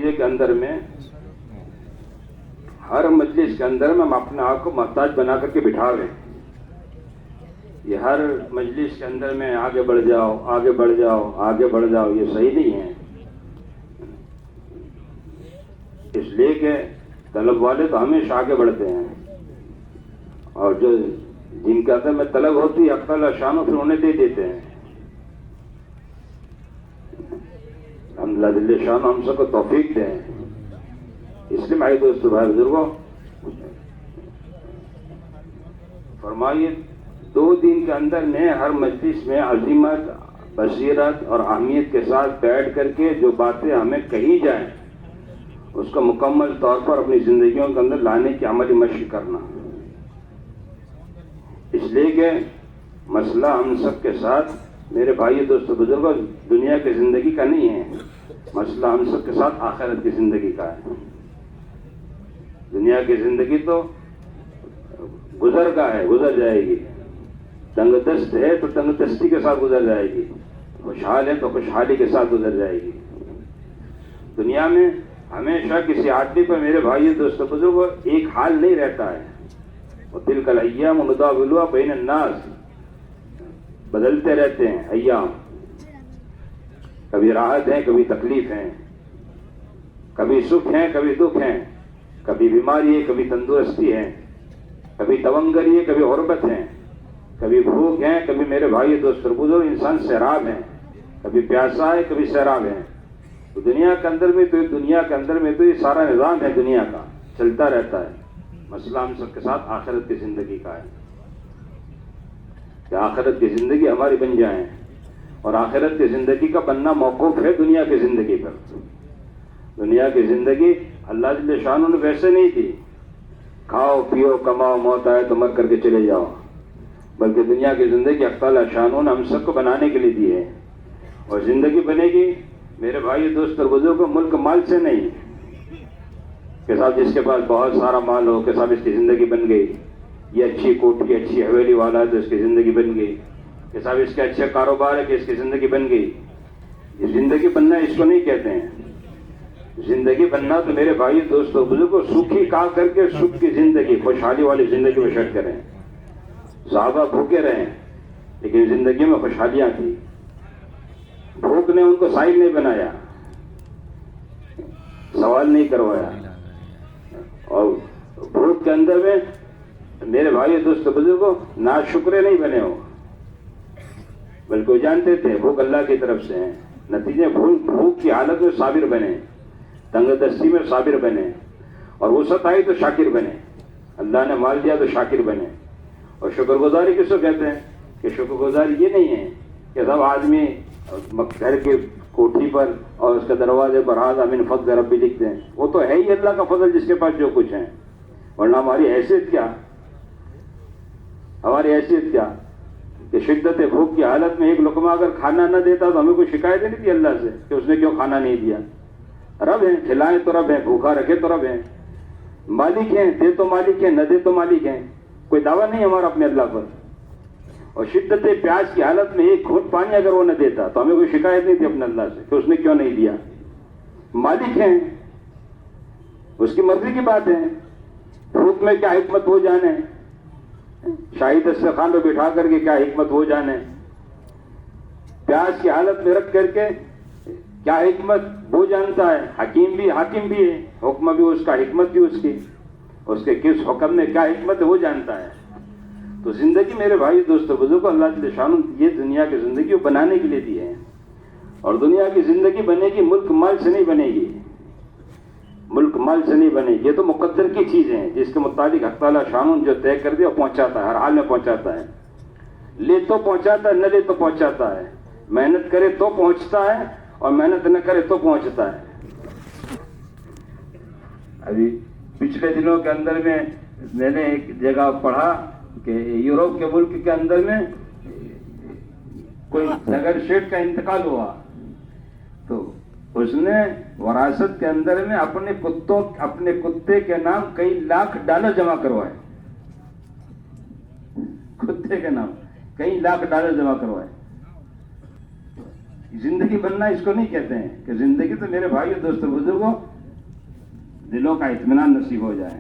معاہدے کے اندر میں ہر مجلس کے اندر میں ہم اپنے آپ کو محتاج بنا کر کے بٹھا رہے ہیں. یہ ہر مجلس کے اندر میں آگے بڑھ جاؤ، آگے بڑھ جاؤ، آگے بڑھ جاؤ، یہ صحیح نہیں ہے. اس لیے کہ طلب والے تو ہمیشہ آگے بڑھتے ہیں، اور جو جن کے اندر میں طلب ہوتی ہے اقل شان پھر انہیں دے دیتے ہیں. اللہ جل شان ہم سب کو توفیق دیں. اس لیے میرے دوستو بھائی بزرگوں، فرمائیے 2 دن کے اندر میں ہر مجلس میں عظمت، بصیرت اور اہمیت کے ساتھ بیٹھ کر کے جو باتیں ہمیں کہی جائیں اس کو مکمل طور پر اپنی زندگیوں کے اندر لانے کی عملی مشق کرنا. اس لیے کہ مسئلہ ہم سب کے ساتھ میرے بھائی دوستو بزرگوں دنیا کی زندگی کا نہیں ہے، مسئلہ ہم سب کے ساتھ آخرت کی زندگی کا ہے. دنیا کی زندگی تو گزر کا ہے، گزر جائے گی. تنگ دست ہے تو تنگ دستی کے ساتھ گزر جائے گی، خوشحال ہے تو خوشحالی کے ساتھ گزر جائے گی. دنیا میں ہمیشہ کسی آدمی پر میرے بھائی دوستو بزرگوں ایک حال نہیں رہتا ہے. وَتِلْكَ الْأَيَّامُ نُدَاوِلُهَا بَيْنَ النَّاسِ، بدلتے رہتے ہیں ایام. کبھی راحت ہے، کبھی تکلیف ہے، کبھی سکھ ہے، کبھی دکھ ہے، کبھی بیماری ہے، کبھی تندرستی ہے، کبھی تونگری ہے، کبھی غربت ہے، کبھی بھوک ہے، کبھی میرے بھائی دوست بزرگ انسان سیراب ہے، کبھی پیاسا ہے، کبھی سیراب ہے. تو دنیا کے اندر میں تو یہ سارا نظام ہے، دنیا کا چلتا رہتا ہے. مسئلہ ہم سب کے ساتھ آخرت کی زندگی کا ہے کہ آخرت کی زندگی ہماری بن جائے، اور آخرت کی زندگی کا بننا موقوف ہے دنیا کی زندگی پر. دنیا کی زندگی اللہ جل شانہ نے ویسے نہیں دی کھاؤ پیو کماؤ موت آئے تو مر کر کے چلے جاؤ، بلکہ دنیا کی زندگی اللہ تعالیٰ شانہ نے ہم سب کو بنانے کے لیے دی ہے. اور زندگی بنے گی میرے بھائی دوست اور بزرگوں ملک مال سے نہیں کہ صاحب جس کے پاس بہت سارا مال ہو کہ صاحب اس کی زندگی بن گئی، یہ اچھی کوٹھی اچھی حویلی والا ہے تو اس کی زندگی بن گئی، کہ صاحب اس کے اچھے کاروبار ہے کہ اس کی زندگی بن گئی. یہ زندگی بننا اس کو نہیں کہتے ہیں. زندگی بننا تو میرے بھائی دوستوں بزرگوں سکھی کھا کر کے سکھ کی زندگی، خوشحالی والی زندگی میں شٹ کریں. صحابہ بھوکے رہیں لیکن زندگی میں خوشحالیاں تھیں. بھوک نے ان کو سائل نہیں بنایا، سوال نہیں کروایا. اور بھوک کے اندر میں میرے بھائی دوست بزرگوں ناشکرے نہیں بنے ہو، بلکہ وہ جانتے تھے بھوک اللہ کی طرف سے ہے. نتیجے بھوک کی حالت میں صابر بنے، تنگ دستی میں صابر بنے، اور وسعت آئی تو شاکر بنے. اللہ نے مال دیا تو شاکر بنے. اور شکر گزاری کس کو کہتے ہیں کہ شکر گزاری یہ نہیں ہے کہ سب آدمی گھر کے کوٹھی پر اور اس کے دروازے پر ھذا من فضل ربی لکھ دیں. وہ تو ہے ہی اللہ کا فضل جس کے پاس جو کچھ ہے، ورنہ ہماری حیثیت کیا، ہماری حیثیت کیا کہ شدت بھوک کی حالت میں ایک لقمہ اگر کھانا نہ دیتا تو ہمیں کوئی شکایت نہیں تھی اللہ سے کہ اس نے کیوں کھانا نہیں دیا. رب ہیں، کھلائیں تو رب ہیں، بھوکا رکھے تو رب ہیں، مالک ہیں، دے تو مالک ہیں، نہ دے تو مالک ہیں. کوئی دعویٰ نہیں ہمارا اپنے اللہ پر. اور شدت پیاس کی حالت میں ایک گھونٹ پانی اگر وہ نہ دیتا تو ہمیں کوئی شکایت نہیں تھی اپنے اللہ سے کہ اس نے کیوں نہیں دیا. مالک ہیں، اس کی مرضی کی بات ہے. بھوک میں کیا حکمت ہو جانے، شاہی دسترخوان پہ بٹھا کر کے کیا حکمت ہو جانے، پیاس کی حالت میں رکھ کر کے کیا حکمت وہ جانتا ہے. حکیم بھی حاکم بھی ہے، حکم بھی اس کا حکمت بھی اس کی، اس کے کس حکم میں کیا حکمت ہے وہ جانتا ہے. تو زندگی میرے بھائی دوستو بزرگوں اللہ جل شانہ یہ دنیا کی زندگی کو بنانے کے لیے دی ہے. اور دنیا کی زندگی بنے گی ملک مال سے نہیں بنے گی، ملک مال سے نہیں بنے گی. یہ تو مقدر کی چیزیں ہیں جس کے متعلق حق تعالیٰ شانہ جو طے کر دیا وہ پہنچاتا ہے، ہر حال میں پہنچاتا ہے. لے تو پہنچاتا ہے، نہ لے تو پہنچاتا ہے. محنت کرے تو پہنچتا ہے اور محنت نہ کرے تو پہنچتا ہے. ابھی پچھلے دنوں کے اندر میں نے ایک جگہ پڑھا کہ یورپ کے ملک کے اندر میں کوئی نگر شیٹ کا انتقال ہوا تو اس نے وراثت کے اندر میں اپنے کتے کے نام کئی لاکھ ڈالر جمع کروائے. کتے کے نام کئی لاکھ ڈالر جمع کروائے. زندگی بننا اس کو نہیں کہتے ہیں کہ زندگی تو میرے بھائی دوستوں بزرگوں دلوں کا اطمینان نصیب ہو جائے،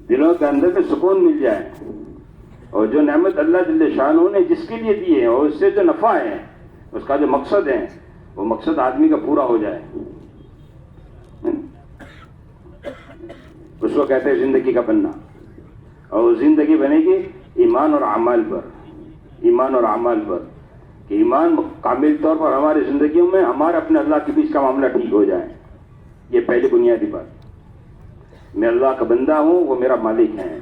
دلوں کے اندر میں سکون مل جائے، اور جو نعمت اللہ جل شانہ نے جس کے لیے دی ہے اور اس سے جو نفع ہے، اس کا جو مقصد ہے، وہ مقصد آدمی کا پورا ہو جائے، اس کو کہتے ہیں زندگی کا بننا. اور وہ زندگی بنے گی ایمان اور اعمال پر، ایمان اور اعمال پر، کہ ایمان کامل طور پر ہماری زندگیوں میں ہمارے اپنے اللہ کے بیچ کا معاملہ ٹھیک ہو جائے. یہ پہلی بنیادی بات. میں اللہ کا بندہ ہوں، وہ میرا مالک ہے.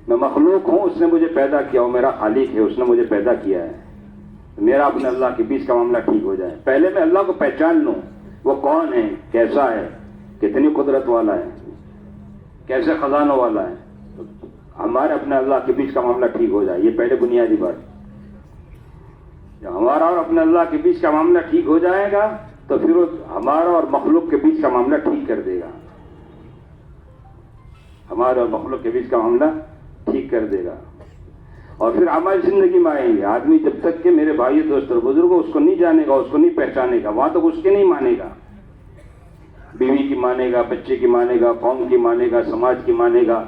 میں مخلوق ہوں، اس نے مجھے پیدا کیا، وہ میرا خالق ہے، اس نے مجھے پیدا کیا ہے. میرا اپنے اللہ کے بیچ کا معاملہ ٹھیک ہو جائے. پہلے میں اللہ کو پہچان لوں، وہ کون ہے، کیسا ہے، کتنی قدرت والا ہے، کیسے خزانوں والا ہے. ہمارے اپنے اللہ کے بیچ کا معاملہ ٹھیک ہو جائے. یہ پہلے بنیادی بات. جب ہمارا اور اپنے اللہ کے بیچ کا معاملہ ٹھیک ہو جائے گا تو پھر وہ ہمارا اور مخلوق کے بیچ کا معاملہ ٹھیک کر دے گا. ہمارے اور مخلوق کے بیچ کا معاملہ ٹھیک کر دے گا. اور پھر ہماری زندگی میں آئیں گے. آدمی جب تک کہ میرے بھائی دوست اور بزرگوں اس کو نہیں جانے گا، اس کو نہیں پہچانے گا، وہاں تک اس کے نہیں مانے گا. بیوی کی مانے گا، بچے کی مانے گا، قوم کی مانے گا، سماج کی مانے گا،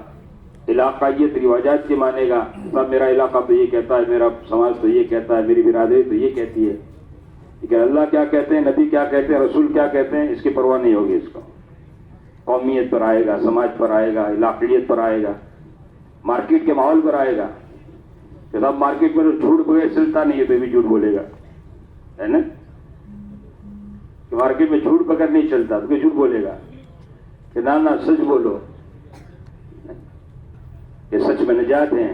علاقائیت رواجات کی مانے گا. سب میرا علاقہ تو یہ کہتا ہے، میرا سماج تو یہ کہتا ہے، میری برادری تو یہ کہتی ہے. لیکن اللہ کیا کہتے ہیں، نبی کیا کہتے ہیں، رسول کیا کہتے ہیں، اس کی پرواہ نہیں ہوگی. اس کو قومیت پر آئے گا، سماج پر آئے گا، علاقائیت پر آئے گا، مارکیٹ کے ماحول پر آئے گا. کہ صاحب مارکیٹ میں جھوٹ بغیر چلتا نہیں ہے تو بھی جھوٹ بولے گا، ہے نا. کہ مارکیٹ میں جھوٹ بغیر نہیں چلتا تو کوئی جھوٹ بولے گا کہ نا سچ بولو، یہ سچ میں نجات ہیں.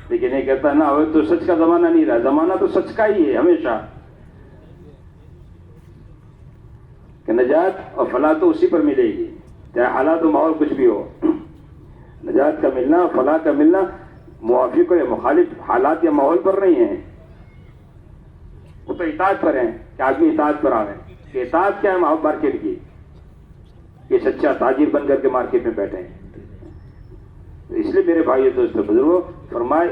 لیکن یہ کہتا ہے نا وہ تو سچ کا زمانہ نہیں رہا. زمانہ تو سچ کا ہی ہے ہمیشہ، کہ نجات اور فلاح تو اسی پر ملے گی، چاہے حالات و ماحول کچھ بھی ہو. نجات کا ملنا اور فلاح کا ملنا موافق یا مخالف حالات یا ماحول پر نہیں ہے. وہ تو اطاعت پر ہیں کہ آدمی اطاعت پر آوے. کہ اطاعت کیا ہے مارکیٹ کی، کہ سچا تاجر بن کر کے مارکیٹ میں بیٹھے ہیں. اس لیے میرے بھائی دوست بزرگوں، فرمائے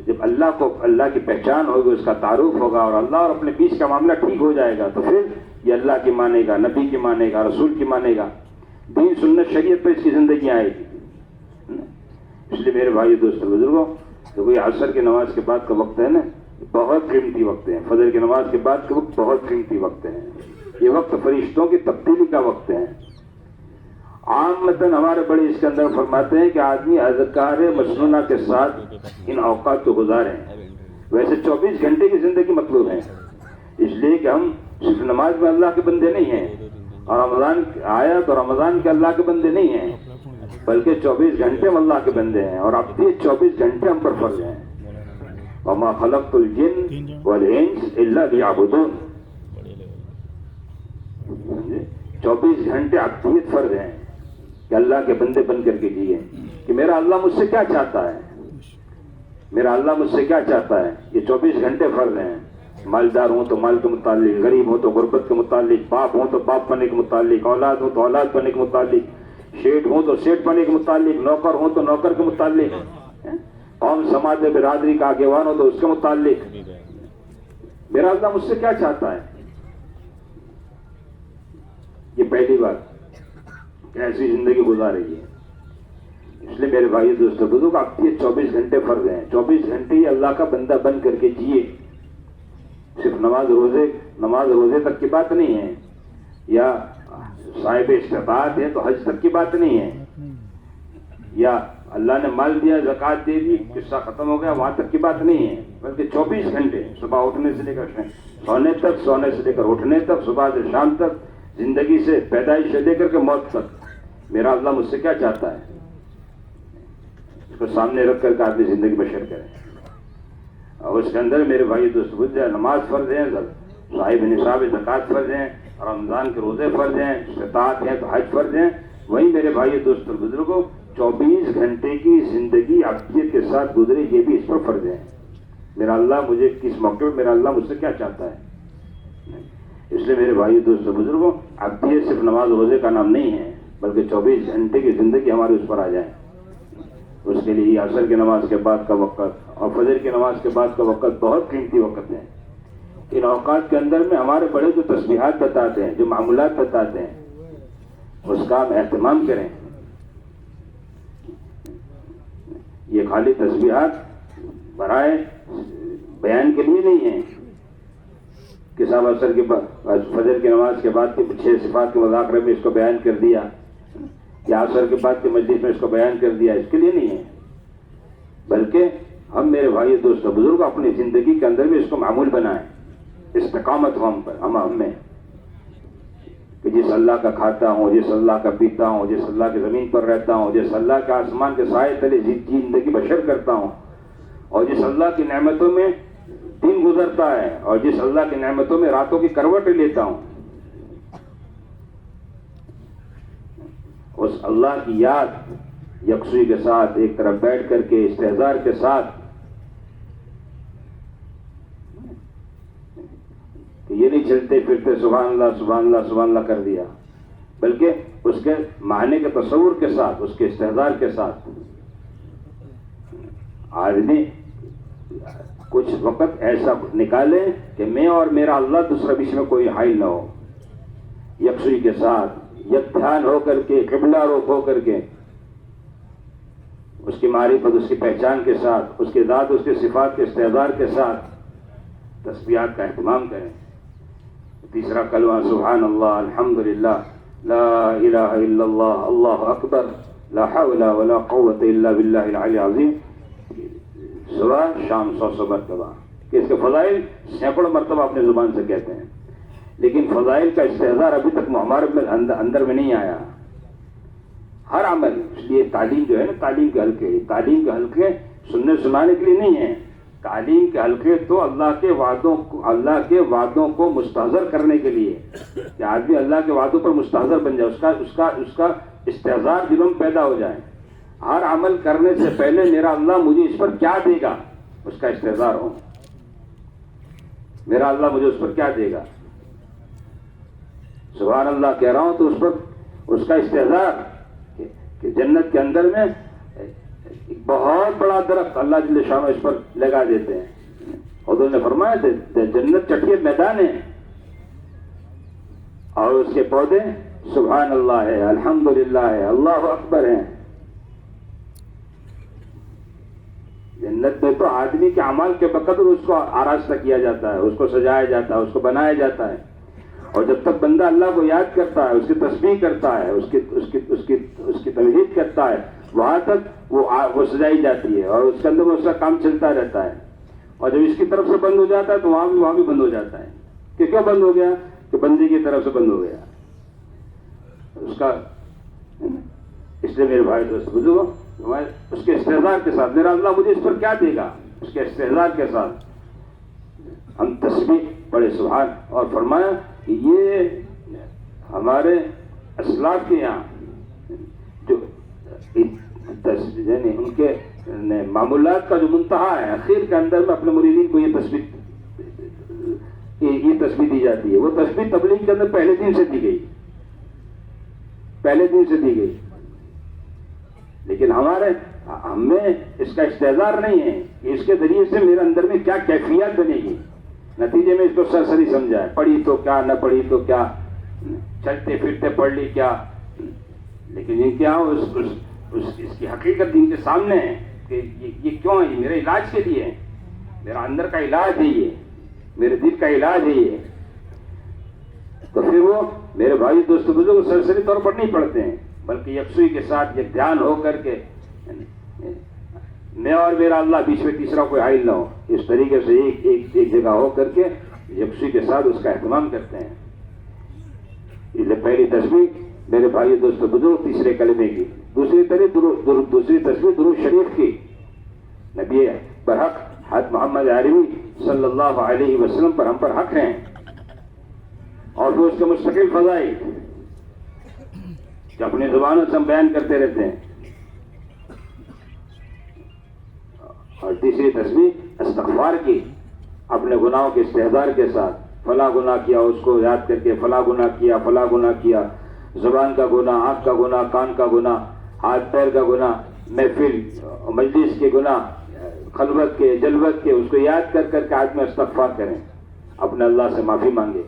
جب اللہ کو اللہ کی پہچان ہوگی، اس کا تعارف ہوگا اور اللہ اور اپنے بیچ کا معاملہ ٹھیک ہو جائے گا تو پھر یہ اللہ کی مانے گا، نبی کی مانے گا، رسول کی مانے گا، دین سنت شریعت پہ اس کی زندگی آئے گی. اس لیے میرے بھائی دوست بزرگوں، تو یہ عصر کی نماز کے بعد کا وقت ہے نا، بہت قیمتی وقت ہے. فجر کی نماز کے بعد کا وقت بہت قیمتی وقت ہے. یہ وقت فرشتوں کی تبدیلی کا وقت ہے. عامتاً ہمارے بڑے اس کے اندر فرماتے ہیں کہ آدمی اذکار مسنونہ کے ساتھ ان اوقات کو گزاریں. ویسے 24 گھنٹے کی زندگی مطلوب ہے، اس لیے کہ ہم صرف نماز میں اللہ کے بندے نہیں ہیں، اور رمضان آیا تو رمضان کے اللہ کے بندے نہیں ہیں، بلکہ 24 گھنٹے ہم اللہ کے بندے ہیں. اور اب یہ 24 گھنٹے ہم پر فرض ہیں. وما خلقت الجن والانس الا ليعبدون. 24 گھنٹے عبدیت فرض ہیں کہ اللہ کے بندے بن کر کے جیے. کہ میرا اللہ مجھ سے کیا چاہتا ہے، میرا اللہ مجھ سے کیا چاہتا ہے. یہ 24 گھنٹے فرض ہیں. مالدار ہوں تو مال کے متعلق، غریب ہوں تو غربت کے متعلق، باپ ہوں تو باپ بننے کے متعلق، اولاد ہوں تو اولاد بننے کے متعلق، شیٹ ہوں تو شیٹ بننے کے متعلق، نوکر ہوں تو نوکر کے متعلق، قوم سماج میں برادری کا آگیوان ہو تو اس کے متعلق. میرا اللہ مجھ سے کیا چاہتا ہے. یہ پہلی بات کہ ایسی زندگی گزارے گی. اس لیے میرے بھائی دوستوں بزرگ، آپ کے 24 گھنٹے فرض ہیں. 24 گھنٹے ہی اللہ کا بندہ بن کر کے جیے. صرف نماز روزے تک کی بات نہیں ہے، یا صاحب استطاعت ہے تو حج تک کی بات نہیں ہے، یا اللہ نے مال دیا زکوٰۃ دے دی قصہ ختم ہو گیا وہاں تک کی بات نہیں ہے. بلکہ 24 گھنٹے صبح اٹھنے سے لے کر سونے تک، سونے سے لے کر اٹھنے تک، صبح سے شام تک، زندگی سے پیدائش سے لے کر کے موت تک، میرا اللہ مجھ سے کیا چاہتا ہے، اس کو سامنے رکھ کر کے آدمی زندگی بشر کرے. اور اس کے اندر میرے بھائی دوست بجھ جائے، نماز فرض ہیں، صاحب نصاب زکوٰۃ فرض ہیں، رمضان کے روزے فرض ہیں، استطاعت ہیں تو حج فرض ہیں. وہیں میرے بھائی دوست اور بزرگوں، 24 گھنٹے کی زندگی عبدیت کے ساتھ گزرے، یہ بھی اس پر فرض ہے. میرا اللہ مجھے کس موقع پر، میرا اللہ مجھ سے کیا چاہتا ہے. اس لیے میرے بھائی دوست اور بزرگوں، عبدیت صرف نماز روزے کا نام نہیں ہے، بلکہ 24 گھنٹے کی زندگی ہماری اس پر آ جائے. اس کے لیے عصر کی نماز کے بعد کا وقت اور فجر کی نماز کے بعد کا وقت بہت قیمتی وقت ہے. ان اوقات کے اندر میں ہمارے بڑے جو تسبیحات بتاتے ہیں، جو معمولات بتاتے ہیں، اس کا ہم اہتمام کریں. یہ خالی تسبیحات برائے بیان کے لیے نہیں ہیں کہ صاحب عصر کے بعد فجر کی نماز کے بعد 6 صفات کے مذاکرے میں اس کو بیان کر دیا، یا عصر کے بعد کی مجلس میں اس کو بیان کر دیا، اس کے لیے نہیں ہے. بلکہ ہم میرے بھائی دوست بزرگ اپنی زندگی کے اندر بھی اس کو معمول بنائیں، استقامت ہو ہم پر، ہم میں، کہ جس اللہ کا کھاتا ہوں، جس اللہ کا پیتا ہوں، جس اللہ کی زمین پر رہتا ہوں، جس اللہ کے آسمان کے سائے تلے زندگی بشر کرتا ہوں، اور جس اللہ کی نعمتوں میں دن گزرتا ہے، اور جس اللہ کی نعمتوں میں راتوں کی کروٹ لیتا ہوں، اس اللہ کی یاد یکسوئی کے ساتھ ایک طرف بیٹھ کر کے استحضار کے ساتھ، کہ یہ نہیں چلتے پھرتے سبحان اللہ سبحان اللہ سبحان اللہ کر دیا، بلکہ اس کے معنی کے تصور کے ساتھ، اس کے استحضار کے ساتھ آدمی کچھ وقت ایسا نکالے کہ میں اور میرا اللہ دوسرا بیچ میں کوئی حائل نہ ہو، یکسوئی کے ساتھ، یک دھیان ہو کر کے، قبلہ رخ ہو کر کے، اس کی معرفت، اس کی پہچان کے ساتھ، اس کے ذات، اس کے صفات کے استحضار کے ساتھ تسبیحات کا اہتمام کریں. تیسرا کلمہ سبحان اللہ، الحمدللہ، لا الہ الا اللہ، اللہ اکبر، لا حول ولا قوت الا باللہ العلی العظیم، صبح شام 100 مرتبہ. کہ اس کے فضائل سینکڑوں مرتبہ اپنے زبان سے کہتے ہیں، لیکن فضائل کا استحضار ابھی تک ہمارے اندر میں نہیں آیا. ہر عمل، اس لیے تعلیم جو ہے نا، تعلیم کے حلقے سننے سنانے کے لیے نہیں ہیں. تعلیم کے حلقے تو اللہ کے وعدوں کو مستحضر کرنے کے لیے، کہ آدمی اللہ کے وعدوں پر مستحضر بن جائے، اس کا استحضار دلوں میں پیدا ہو جائے. ہر عمل کرنے سے پہلے میرا اللہ مجھے اس پر کیا دے گا، اس کا استحضار ہو. میرا اللہ مجھے اس پر کیا دے گا، سبحان اللہ کہہ رہا ہوں تو اس پر اس کا استحضار، کہ جنت کے اندر میں ایک بہت بڑا درخت اللہ جل شانہ اس پر لگا دیتے ہیں. حضور نے فرمایا تھے جنت چٹیل میدان ہے، اور اس کے پودے سبحان اللہ ہے، الحمدللہ ہے، اللہ اکبر ہیں. جنت میں تو آدمی کے اعمال کے بقدر اس کو آراستہ کیا جاتا ہے، اس کو سجایا جاتا ہے، اس کو بنایا جاتا ہے. اور جب تک بندہ اللہ کو یاد کرتا ہے، اس کی تسبیح کرتا ہے، اس کی توحید کرتا ہے، وہاں تک وہ سجائی جاتی ہے، اور اس کے اندر اس کا کام چلتا رہتا ہے. اور جب اس کی طرف سے بند ہو جاتا ہے تو وہاں بھی بند ہو جاتا ہے. کہ کیوں بند ہو گیا؟ کہ بندے کی طرف سے بند ہو گیا اس کا. اس لیے میرے بھائی دوست بزرگوں، اس کے استحضار کے ساتھ، میرا اللہ مجھے اس پر کیا دے گا، اس کے استحضار کے ساتھ ہم تسبیح پڑھے سبحان. اور فرمایا کہ یہ ہمارے اسلاف کے یہاں جو یعنی ان کے معمولات کا جو منتہا ہے، اخیر کے اندر میں اپنے مریدین کو یہ تسبیح دی جاتی ہے. وہ تسبیح تبلیغ کے اندر پہلے دن سے دی گئی، لیکن ہمیں اس کا استحضار نہیں ہے کہ اس کے ذریعے سے میرے اندر میں کیا کیفیت بنے گی. نتیجے میں اس کو سرسری سمجھا ہے، پڑھی تو کیا، نہ پڑھی تو کیا، چلتے پھرتے پڑھ لی کیا. لیکن یہ کیا اس کی حقیقت ان کے سامنے ہے کہ یہ کیوں ہے، یہ میرے علاج کے لیے ہے، میرا اندر کا علاج ہے، یہ میرے دل کا علاج ہے یہ. تو پھر وہ میرے بھائی دوست بزرگ سرسری طور پر نہیں پڑھتے ہیں، بلکہ یکسوئی کے ساتھ ایک دھیان ہو کر کے، میں اور میرا اللہ بیچ میں تیسرا کوئی حائل نہ ہو، اس طریقے سے ایک جگہ ہو کر کے یکسوئی کے ساتھ اس کا اہتمام کرتے ہیں. اس لیے پہلی تسبیح میرے بھائی دوست بزرگ تیسرے کلمے کی. دوسری تسبیح درود شریف کی. نبی برحق حضرت محمد عربی صلی اللہ علیہ وسلم پر ہم پر حق ہیں، اور وہ اس کے مستقل فضائل کہ اپنی زبانوں سے ہم بیان کرتے رہتے ہیں. اور تیسری تسبیح استغفار کی، اپنے گناہوں کے استحضار کے ساتھ. فلاں گناہ کیا، اس کو یاد کر کے فلاں گناہ کیا، زبان کا گناہ، آنکھ کا گناہ، کان کا گناہ، ہاتھ پیر کا گناہ، محفل مجلس کے گناہ، خلوت کے، جلوت کے، اس کو یاد کر کے آدمی استغفار کریں. اپنے اللہ سے معافی مانگے،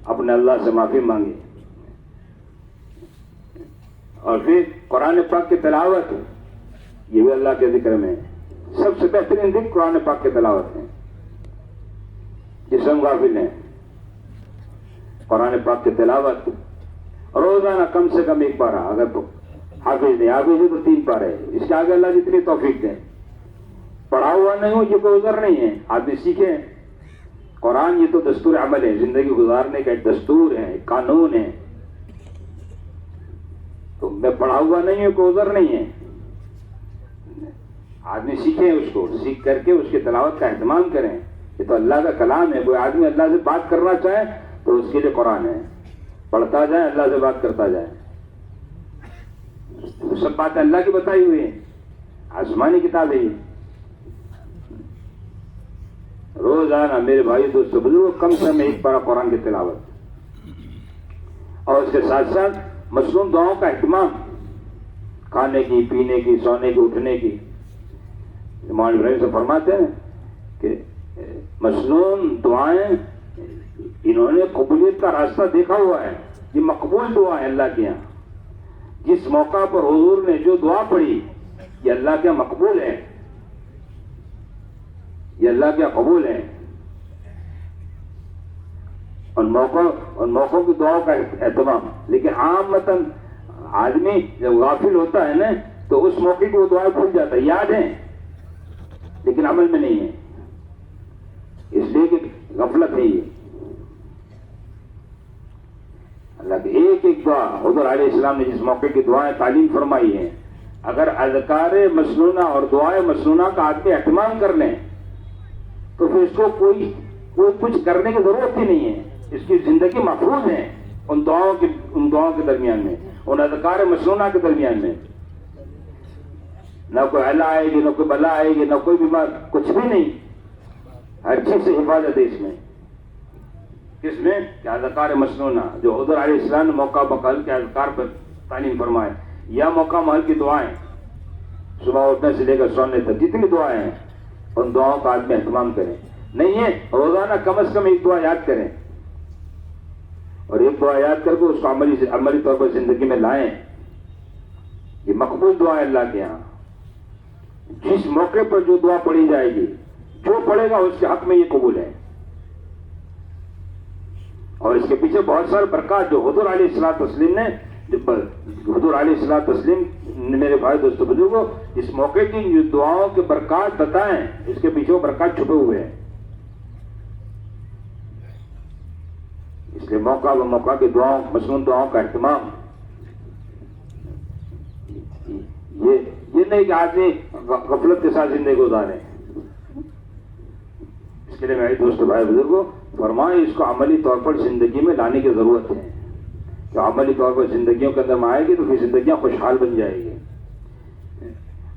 اپنے اللہ سے معافی مانگے. اور پھر قرآن پاک کی تلاوت، یہ بھی اللہ کے ذکر میں سب سے بہترین ذکر قرآن پاک کی تلاوت ہے. جس ہم غافل ہیں، قرآن پاک کی تلاوت روزانہ کم سے کم ایک پارہ، اگر تو حافظ نہیں، حافظ ہے تو 3 پارے، اس کے آگے اللہ جتنی توفیق دیں. پڑھا ہوا نہیں ہو یہ کوئی عذر نہیں ہے، آدمی سیکھے. قرآن یہ تو دستور عمل ہے، زندگی گزارنے کا ایک دستور ہے، ایک قانون ہے. تو میں پڑھا ہوا نہیں ہوں کوئی عذر نہیں ہے. آدمی سیکھیں، اس کو سیکھ کر کے اس کی تلاوت کا اہتمام کریں. یہ تو اللہ کا کلام ہے. کوئی آدمی اللہ سے بات کرنا چاہے تو اس کے لیے قرآن ہے، پڑھتا جائے، اللہ سے بات کرتا جائے. سب باتیں اللہ کی بتائی ہوئی ہیں، آسمانی کتاب ہے. روزانہ میرے بھائی دوستوں بزرگوں کم سے کم ایک پارہ قرآن کی تلاوت، اور اس کے ساتھ ساتھ مصنون دعاؤں کا اہتمام، کھانے کی، پینے کی، سونے کی، اٹھنے کی. امام ابراہیم سے فرماتے ہیں کہ مصنون دعائیں انہوں نے قبولیت کا راستہ دیکھا ہوا ہے. یہ مقبول دعا ہے اللہ کے یہاں. جس موقع پر حضور نے جو دعا پڑھی یہ اللہ کے یہاں مقبول ہے، یہ اللہ کے یہاں قبول ہے. ان موقعوں کی دعاؤں کا اہتمام. لیکن عامتاً آدمی جب غافل ہوتا ہے نا تو اس موقع کو وہ دعائیں بھول جاتا ہے، یاد ہیں لیکن عمل میں نہیں ہے، اس لیے کہ غفلت ہے. یہ اللہ کی ایک ایک دعا حضور علیہ السلام نے جس موقع کی دعائیں تعلیم فرمائی ہیں، اگر اذکار مسنونہ اور دعائیں مسنونہ کا آدمی اہتمام کر لیں تو پھر اس کو کوئی کچھ کرنے کی ضرورت ہی نہیں ہے. اس کی زندگی محفوظ ہے ان دعاؤں کے درمیان میں، ان اذکار مسنونہ کے درمیان میں. نہ کوئی الا آئے گی، نہ کوئی بلا آئے گی، نہ کوئی بیمار، کچھ بھی نہیں. ہر چیز سے حفاظت ہے اس میں. کس میں؟ کہ اذکار مسنونہ جو حضور علیہ السلام نے موقع بقل کے اذکار پر تعلیم فرمائے، یا موقع محل کی دعائیں، صبح اٹھنے سے لے کر سونے تک جتنی دعائیں ہیں ان دعاؤں کا آدمی اہتمام کریں. نہیں ہے روزانہ کم از کم ایک دعا یاد کریں، اور ایک دعا یاد کر کے اس کو عملی طور پر زندگی میں لائیں. یہ مقبول دعا ہے اللہ کے یہاں. جس موقع پر جو دعا پڑھی جائے گی، جو پڑھے گا اس کے حق میں یہ قبول ہے. اور اس کے پیچھے بہت سارے برکات جو حضور علیہ الصلوۃ والتسلیم نے، حضور علیہ الصلوۃ والتسلیم نے میرے بھائی دوستوں بزرگوں اس موقع کی جو دعاؤں کے برکات بتائیں، اس کے پیچھے وہ برکات چھپے ہوئے ہیں. اس لیے موقع کی دعاؤں، مسنون دعاؤں کا اہتمام. یہ نہیں کہ آدمی غفلت کے ساتھ زندگی گزارے. اس کے لیے میرے دوستوں بھائی بزرگوں فرمائے اس کو عملی طور پر زندگی میں لانے کی ضرورت ہے. کہ عملی طور پر زندگیوں کے اندر میں آئے گی تو پھر زندگیاں خوشحال بن جائے گی،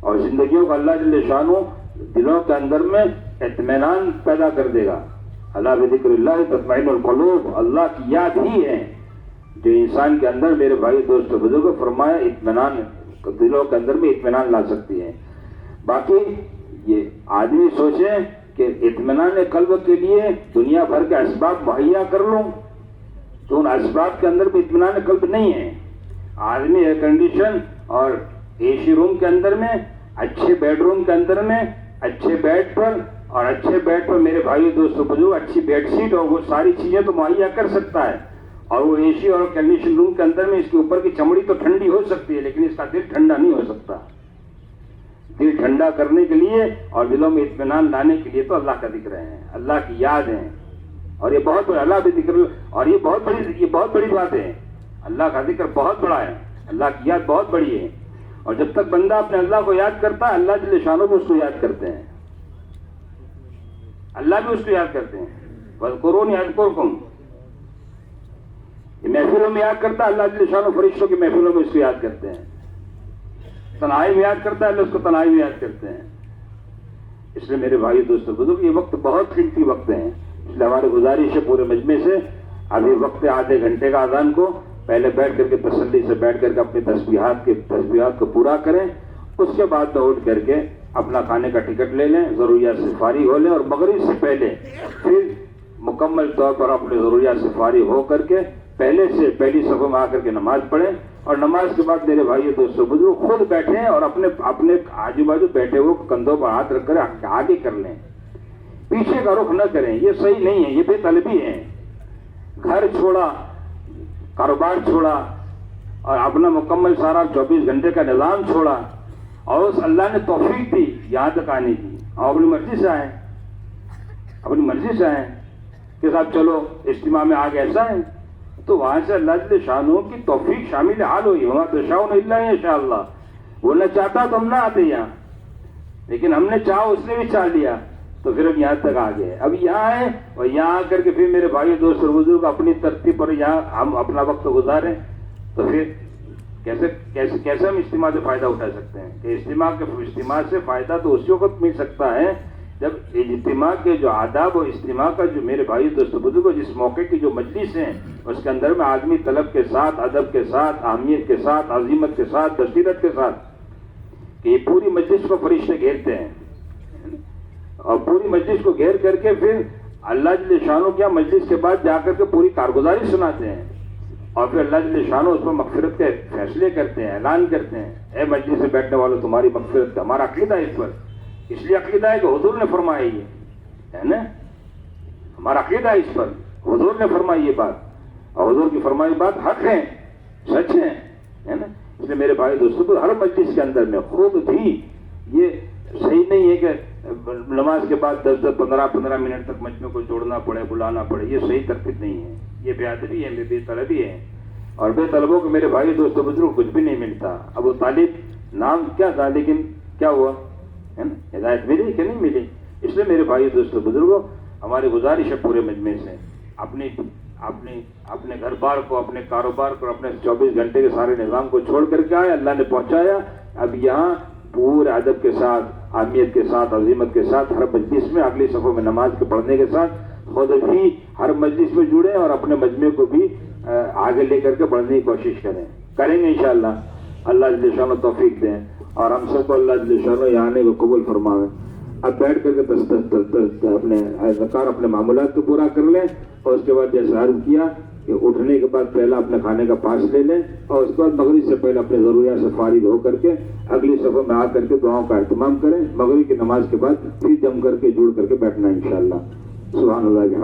اور زندگیوں کو اللہ جل شانہ دلوں کے اندر میں اطمینان پیدا کر دے گا. اللہ بذکر اللہ تطمئن القلوب، اللہ کی یاد ہی ہے جو انسان کے اندر میرے بھائی دوستوں بزرگوں فرمایا اطمینان، دلوں کے اندر میں اطمینان لا سکتی ہے. باقی یہ آدمی سوچے کہ اطمینان قلب کے لیے دنیا بھر کے اسباب مہیا کر لوں، تو ان اسباب کے اندر بھی اطمینان قلب نہیں ہے. آدمی ایئر کنڈیشن اور اے سی روم کے اندر میں، اچھے بیڈ روم کے اندر میں، اچھے بیڈ پر میرے بھائی دوستوں بزرگ اچھی بیڈ شیٹ اور وہ ساری چیزیں تو مہیا کر سکتا ہے. اور وہ اے سی اور کنڈیشن روم کے اندر میں اس کے اوپر کی چمڑی تو ٹھنڈی ہو سکتی ہے، لیکن اس کا دل ٹھنڈا نہیں ہو سکتا. دل ٹھنڈا کرنے کے لیے اور دلوں میں اطمینان لانے کے لیے تو اللہ کا ذکر ہے، اللہ کی یاد ہے. اور یہ بہت بڑا اللہ بھی ذکر، اور یہ بہت بڑی بات ہے. اللہ کا ذکر بہت بڑا ہے، اللہ کی یاد بہت بڑی ہے. اور جب تک بندہ اپنے اللہ کو یاد کرتا ہے، اللہ جل شانہ بھی اس کو یاد کرتے ہیں، اللہ بھی اس کو یاد کرتے ہیں. وَاذْكُرُونِي أَذْكُرْكُمْ، یہ محفلوں میں یاد کرتا ہے اللہ جل شانہ، فرشتوں کی محفلوں میں اس کو یاد کرتے ہیں. تنہائی میں یاد کرتا ہے اللہ اس کو تنہائی میں یاد کرتے ہیں. اس لیے میرے بھائی دوستوں بزرگ یہ وقت بہت قیمتی وقت ہیں. اس لیے ہماری گزارش ہے پورے مجمع سے ابھی وقت آدھے گھنٹے کا اذان کو پہلے بیٹھ کر کے تسلی سے بیٹھ کر کے اپنی تسبیحات کو پورا کریں. اس کے بعد میں اٹھ کر کے اپنا کھانے کا ٹکٹ لے لیں, ضروریات سے فارغ ہو لیں, اور مغرب سے پہلے پھر مکمل طور پر اپنے ضروریات سے فارغ ہو کر کے پہلے سے پہلی صفوں میں آ کر کے نماز پڑھیں. اور نماز کے بعد میرے بھائیو دوستو بزرگ خود بیٹھیں اور اپنے آجو بازو بیٹھے ہوئے کندھوں پر ہاتھ رکھ کر آگے کر لیں, پیچھے کا رخ نہ کریں. یہ صحیح نہیں ہے, یہ بے طلبی ہے. گھر چھوڑا, کاروبار چھوڑا, اور اپنا مکمل سارا 24 گھنٹے کا نظام چھوڑا, اور اس اللہ نے توفیق دی یہاں تک آنے کی, اور اپنی مرضی سے آئیں, اپنی مرضی سے آئیں کہ صاحب چلو اجتماع میں آگے ایسا ہے, تو وہاں سے اللہ جل شانہ کی توفیق شامل حال ہوئی. وما تشاؤون الا ان شاء اللہ. وہ نہ چاہتا تو ہم نہ آتے یہاں, لیکن ہم نے چاہا, اس نے بھی چاہ لیا, تو پھر ہم یہاں تک آ گئے. اب یہاں آئے اور یہاں آ کر کے پھر میرے بھائی دوست اور بزرگ اپنی ترتیب پر یہاں ہم اپنا وقت گزاریں, تو پھر کیسے ہم اجتماع سے فائدہ اٹھا سکتے ہیں؟ کہ اجتماع سے فائدہ تو اسی وقت مل سکتا ہے جب اجتماع کے جو آداب اور اجتماع کا جو میرے بھائی دوست بزرگ جس موقع کی جو مجلس ہیں اس کے اندر میں آدمی طلب کے ساتھ, ادب کے ساتھ, اہمیت کے ساتھ, عظیمت کے ساتھ, بصیرت کے ساتھ, کہ یہ پوری مجلس کو فرشتے گھیرتے ہیں, اور پوری مجلس کو گھیر کر کے پھر اللہ جل شانہ کیا مجلس کے بعد جا کر کے پوری کارگزاری سناتے ہیں, اور پھر اللہ جل شانہ اس پر مغفرت کے فیصلے کرتے ہیں, اعلان کرتے ہیں, اے مجلس سے بیٹھنے والوں تمہاری مغفرت کا ہمارا عقیدہ ہے اس پر. اس لیے عقیدہ ہے کہ حضور نے فرمایا یہ ہے نا, ہمارا عقیدہ ہے اس پر, حضور نے فرمائی یہ بات, اور حضور کی فرمائی بات حق ہے, سچ ہے نا. اس لیے میرے بھائی دوستوں کو ہر مجلس کے اندر میں خود بھی یہ صحیح نہیں ہے کہ نماز کے بعد 10-15 منٹ تک مجمع کو جوڑنا پڑے, بلانا پڑے. یہ صحیح ترتیب نہیں ہے, یہ بے ادبی ہے, بے طلبی ہے. اور بے طلبوں کو میرے بھائی دوستوں بزرگ کچھ بھی نہیں ملتا. ابو طالب نام کیا تھا, لیکن کیا ہوا ہے نا, ہدایت ملی کہ نہیں ملی. اس لیے میرے بھائی دوستوں بزرگوں ہماری گزارش ہے پورے مجمع سے, اپنے گھر بار کو, اپنے کاروبار کو, اپنے 24 گھنٹے کے سارے نظام کو چھوڑ کر کے آئے. اللہ نے پہنچایا, اب یہاں پورے ادب کے ساتھ, اہمیت کے ساتھ, عظیمت کے ساتھ ہر مجلس میں اگلی صفوں میں نماز کے پڑھنے کے ساتھ خود بھی ہر مجلس میں جڑیں, اور اپنے مجمع کو بھی آگے لے کر کے بڑھنے کی کوشش کریں گے انشاءاللہ. اللہ جل شانہ توفیق دیں, اور ہم سب کو اللہ جل شانہ یہاں آنے کو قبول فرمائے. اب بیٹھ کر کے اپنے اذکار, اپنے معمولات کو پورا کر لیں, اور اس کے بعد جیسے عرض کیا کہ اٹھنے کے بعد پہلا اپنے کھانے کا پاس لے لیں, اور اس کے بعد مغرب سے پہلے اپنے ضروریات سے فارغ ہو کر کے اگلی صفوں میں آ کر کے دعاؤں کا اہتمام کریں. مغرب کی نماز کے بعد پھر جم کر کے جڑ کر کے بیٹھنا انشاءاللہ. سبحان اللہ.